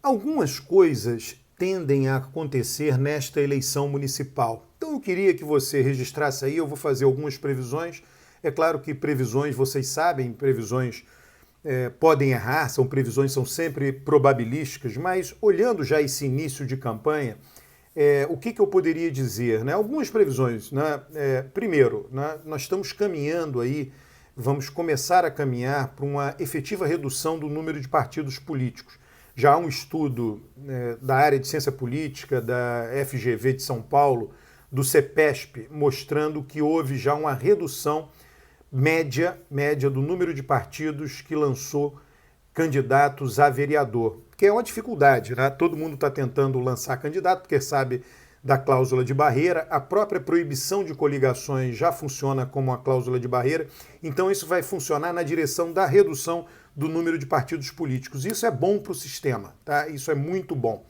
Algumas coisas tendem a acontecer nesta eleição municipal. Então eu queria que você registrasse aí, eu vou fazer algumas previsões. É claro que previsões, vocês sabem, previsões podem errar, são sempre probabilísticas, mas olhando já esse início de campanha, o que eu poderia dizer? Né? Algumas previsões. Né? Primeiro, né, nós estamos caminhando aí, vamos começar a caminhar para uma efetiva redução do número de partidos políticos. Já há um estudo da área de ciência política, da FGV de São Paulo, do CEPESP, mostrando que houve já uma redução média do número de partidos que lançou candidatos a vereador, que é uma dificuldade, né? Todo mundo está tentando lançar candidato, porque sabe da cláusula de barreira, a própria proibição de coligações já funciona como uma cláusula de barreira, então isso vai funcionar na direção da redução do número de partidos políticos. Isso é bom para o sistema, tá? Isso é muito bom.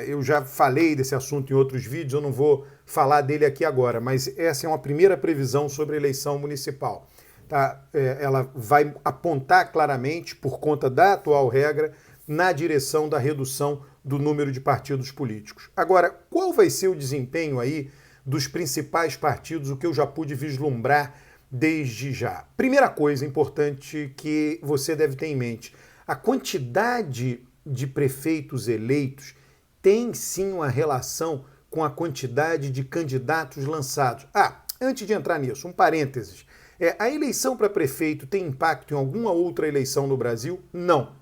Eu já falei desse assunto em outros vídeos, eu não vou falar dele aqui agora, mas essa é uma primeira previsão sobre a eleição municipal. Tá? Ela vai apontar claramente, por conta da atual regra, na direção da redução do número de partidos políticos. Agora, qual vai ser o desempenho aí dos principais partidos, o que eu já pude vislumbrar desde já? Primeira coisa importante que você deve ter em mente, a quantidade de prefeitos eleitos tem sim uma relação com a quantidade de candidatos lançados. Antes de entrar nisso, um parênteses. A eleição para prefeito tem impacto em alguma outra eleição no Brasil? Não.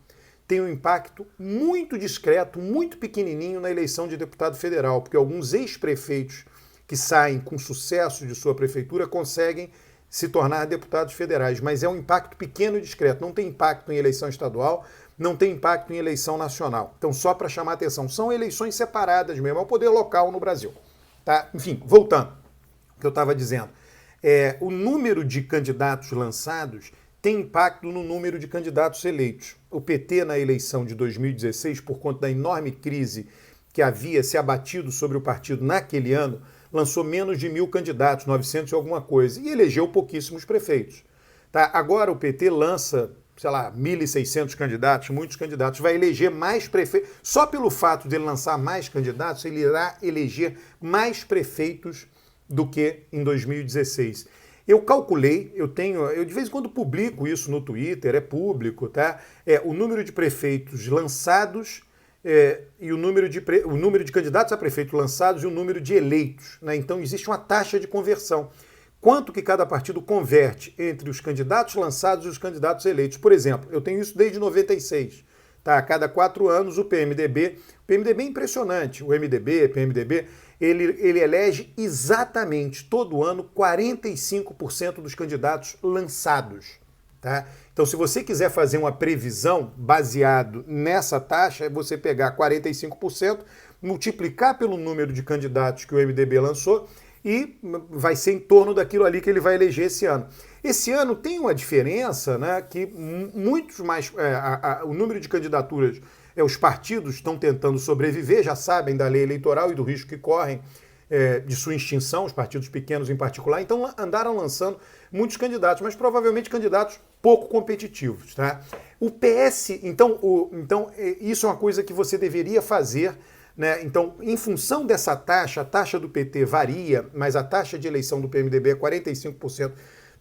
Tem um impacto muito discreto, muito pequenininho na eleição de deputado federal, porque alguns ex-prefeitos que saem com sucesso de sua prefeitura conseguem se tornar deputados federais, mas é um impacto pequeno e discreto, não tem impacto em eleição estadual, não tem impacto em eleição nacional. Então, só para chamar a atenção, são eleições separadas mesmo, é o poder local no Brasil. Tá? Enfim, voltando ao que eu estava dizendo. O número de candidatos lançados tem impacto no número de candidatos eleitos. O PT, na eleição de 2016, por conta da enorme crise que havia se abatido sobre o partido naquele ano, lançou menos de 1.000 candidatos, 900 e alguma coisa, e elegeu pouquíssimos prefeitos. Tá? Agora o PT lança, 1.600 candidatos, muitos candidatos, vai eleger mais prefeitos. Só pelo fato de ele lançar mais candidatos, ele irá eleger mais prefeitos do que em 2016. Eu calculei, eu de vez em quando publico isso no Twitter, é público, tá? O número de prefeitos lançados e o número de candidatos a prefeito lançados e o número de eleitos, né? Então existe uma taxa de conversão. Quanto que cada partido converte entre os candidatos lançados e os candidatos eleitos? Por exemplo, eu tenho isso desde 96. Tá? A cada 4 anos o PMDB é impressionante, o PMDB, ele elege exatamente todo ano 45% dos candidatos lançados. Tá? Então, se você quiser fazer uma previsão baseado nessa taxa, é você pegar 45%, multiplicar pelo número de candidatos que o MDB lançou e vai ser em torno daquilo ali que ele vai eleger esse ano. Esse ano tem uma diferença, né, que muitos mais... o número de candidaturas, os partidos estão tentando sobreviver, já sabem da lei eleitoral e do risco que correm de sua extinção, os partidos pequenos em particular, então andaram lançando muitos candidatos, mas provavelmente candidatos pouco competitivos. Tá? O PS, então isso é uma coisa que você deveria fazer, né? Então, em função dessa taxa, a taxa do PT varia, mas a taxa de eleição do PMDB é 45%.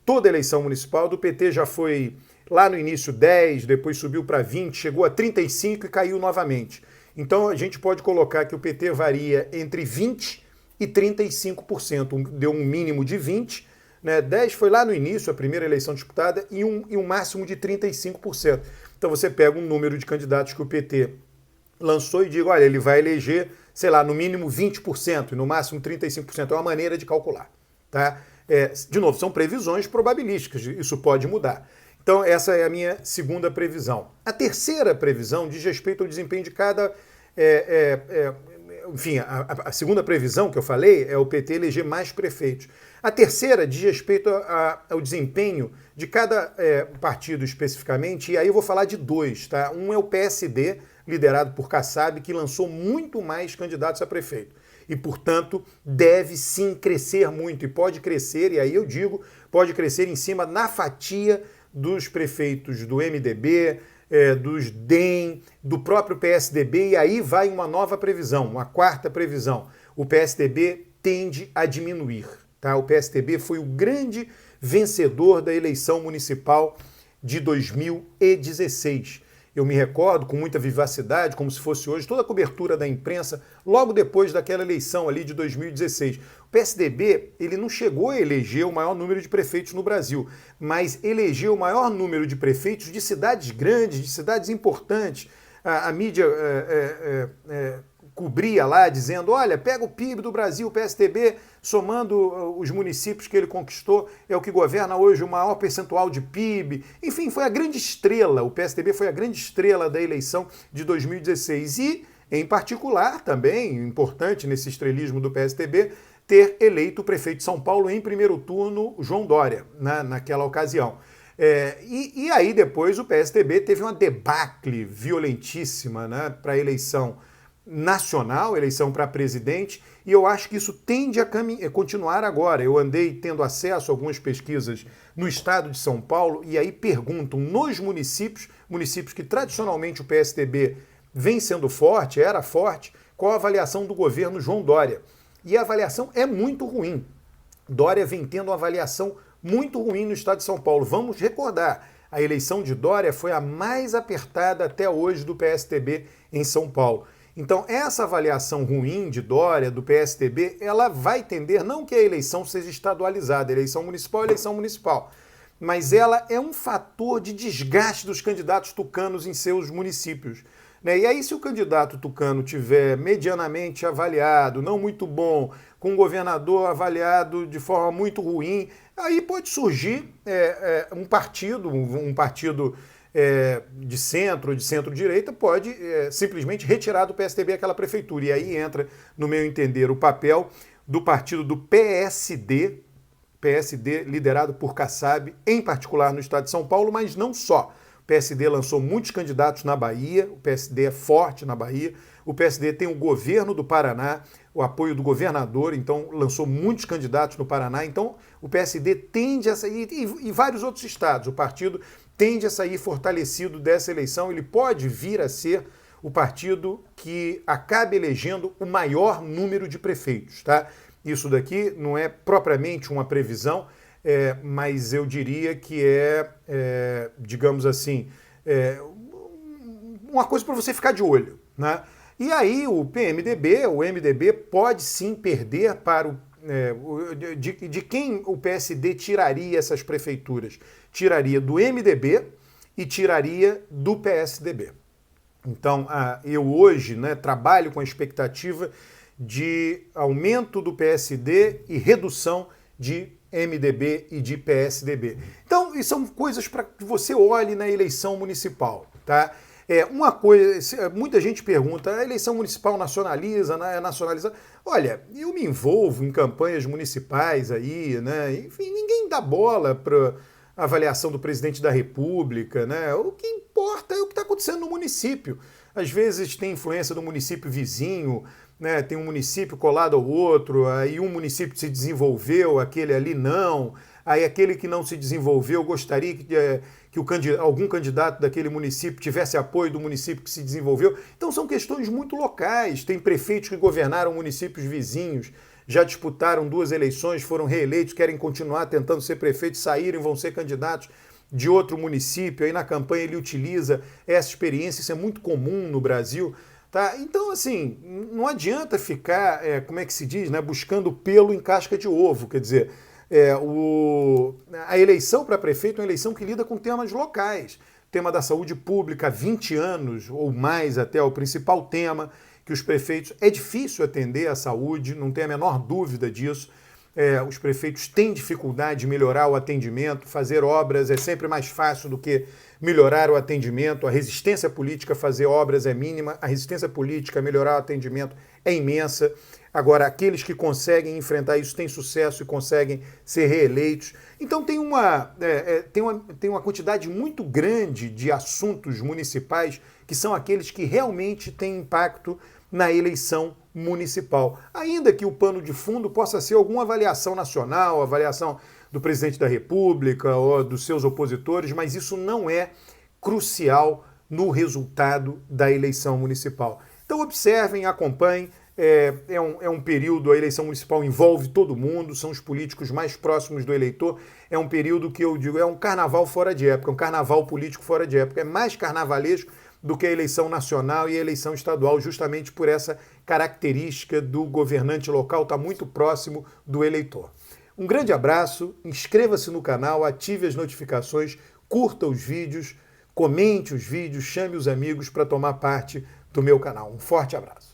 Toda eleição municipal do PT já foi lá no início 10, depois subiu para 20, chegou a 35 e caiu novamente. Então a gente pode colocar que o PT varia entre 20 e 35%. Deu um mínimo de 20, né? 10 foi lá no início, a primeira eleição disputada, e um máximo de 35%. Então você pega um número de candidatos que o PT lançou e diga, olha, ele vai eleger, no mínimo 20% e no máximo 35%. É uma maneira de calcular. Tá? De novo, são previsões probabilísticas, isso pode mudar. Então, essa é a minha segunda previsão. A terceira previsão diz respeito ao desempenho de cada... enfim, a segunda previsão que eu falei é o PT eleger mais prefeitos. A terceira diz respeito ao desempenho de cada partido especificamente, e aí eu vou falar de 2. Tá? Um é o PSD, liderado por Kassab, que lançou muito mais candidatos a prefeito. E, portanto, deve sim crescer muito, e pode crescer, e aí eu digo, pode crescer em cima na fatia dos prefeitos do MDB, dos DEM, do próprio PSDB, e aí vai uma nova previsão, uma quarta previsão. O PSDB tende a diminuir. Tá? O PSDB foi o grande vencedor da eleição municipal de 2016. Eu me recordo com muita vivacidade, como se fosse hoje, toda a cobertura da imprensa logo depois daquela eleição ali de 2016. O PSDB, ele não chegou a eleger o maior número de prefeitos no Brasil, mas elegeu o maior número de prefeitos de cidades grandes, de cidades importantes. A mídia cobria lá, dizendo, olha, pega o PIB do Brasil, o PSDB, somando os municípios que ele conquistou, é o que governa hoje o maior percentual de PIB. Enfim, foi a grande estrela, o PSDB foi a grande estrela da eleição de 2016. E, em particular, também, importante nesse estrelismo do PSDB, ter eleito o prefeito de São Paulo em primeiro turno, João Dória, naquela ocasião. E aí depois o PSDB teve uma debacle violentíssima, né, para a eleição nacional, eleição para presidente, e eu acho que isso tende a continuar agora. Eu andei tendo acesso a algumas pesquisas no estado de São Paulo, e aí perguntam nos municípios que tradicionalmente o PSDB vem sendo forte, era forte, qual a avaliação do governo João Dória. E a avaliação é muito ruim. Dória vem tendo uma avaliação muito ruim no estado de São Paulo. Vamos recordar, a eleição de Dória foi a mais apertada até hoje do PSDB em São Paulo. Então, essa avaliação ruim de Dória, do PSDB, ela vai tender, não que a eleição seja estadualizada, eleição municipal, mas ela é um fator de desgaste dos candidatos tucanos em seus municípios. Né? E aí, se o candidato tucano tiver medianamente avaliado, não muito bom, com um governador avaliado de forma muito ruim, aí pode surgir um partido de centro-direita pode simplesmente retirar do PSDB aquela prefeitura. E aí entra, no meu entender, o papel do partido do PSD liderado por Kassab, em particular no estado de São Paulo, mas não só. O PSD lançou muitos candidatos na Bahia, o PSD é forte na Bahia, o PSD tem o governo do Paraná, o apoio do governador, então lançou muitos candidatos no Paraná, então o PSD tende a sair, e vários outros estados, o partido tende a sair fortalecido dessa eleição, ele pode vir a ser o partido que acabe elegendo o maior número de prefeitos, tá? Isso daqui não é propriamente uma previsão, mas eu diria que digamos assim, uma coisa para você ficar de olho, né? E aí o MDB pode sim perder para o de quem o PSD tiraria essas prefeituras? Tiraria do MDB e tiraria do PSDB. Então, eu hoje trabalho com a expectativa de aumento do PSD e redução de MDB e de PSDB. Então, isso são coisas para que você olhe na eleição municipal, tá? Uma coisa, muita gente pergunta, a eleição municipal nacionaliza, né? Nacionaliza. Olha, eu me envolvo em campanhas municipais aí, né? Enfim, ninguém dá bola para a avaliação do presidente da República, né? O que importa é o que está acontecendo no município. Às vezes tem influência do município vizinho, né? Tem um município colado ao outro, aí um município se desenvolveu, aquele ali não. Aí aquele que não se desenvolveu gostaria que algum candidato daquele município tivesse apoio do município que se desenvolveu. Então são questões muito locais. Tem prefeitos que governaram municípios vizinhos, já disputaram 2 eleições, foram reeleitos, querem continuar tentando ser prefeitos, saíram, vão ser candidatos de outro município. Aí na campanha ele utiliza essa experiência, isso é muito comum no Brasil. Tá? Então, assim, não adianta ficar, como é que se diz, né, buscando pelo em casca de ovo, quer dizer... a eleição para prefeito é uma eleição que lida com temas locais. O tema da saúde pública há 20 anos ou mais até o principal tema que os prefeitos... É difícil atender a saúde, não tem a menor dúvida disso. Os prefeitos têm dificuldade de melhorar o atendimento, fazer obras é sempre mais fácil do que melhorar o atendimento. A resistência política a fazer obras é mínima, a resistência política a melhorar o atendimento é imensa. Agora, aqueles que conseguem enfrentar isso têm sucesso e conseguem ser reeleitos. Então tem uma quantidade muito grande de assuntos municipais que são aqueles que realmente têm impacto na eleição municipal. Ainda que o pano de fundo possa ser alguma avaliação nacional, avaliação do presidente da República ou dos seus opositores, mas isso não é crucial no resultado da eleição municipal. Então observem, acompanhem. É um período, a eleição municipal envolve todo mundo, são os políticos mais próximos do eleitor. É um período que eu digo, é um carnaval fora de época, um carnaval político fora de época. É mais carnavalesco do que a eleição nacional e a eleição estadual, justamente por essa característica do governante local estar muito próximo do eleitor. Um grande abraço, inscreva-se no canal, ative as notificações, curta os vídeos, comente os vídeos, chame os amigos para tomar parte do meu canal. Um forte abraço.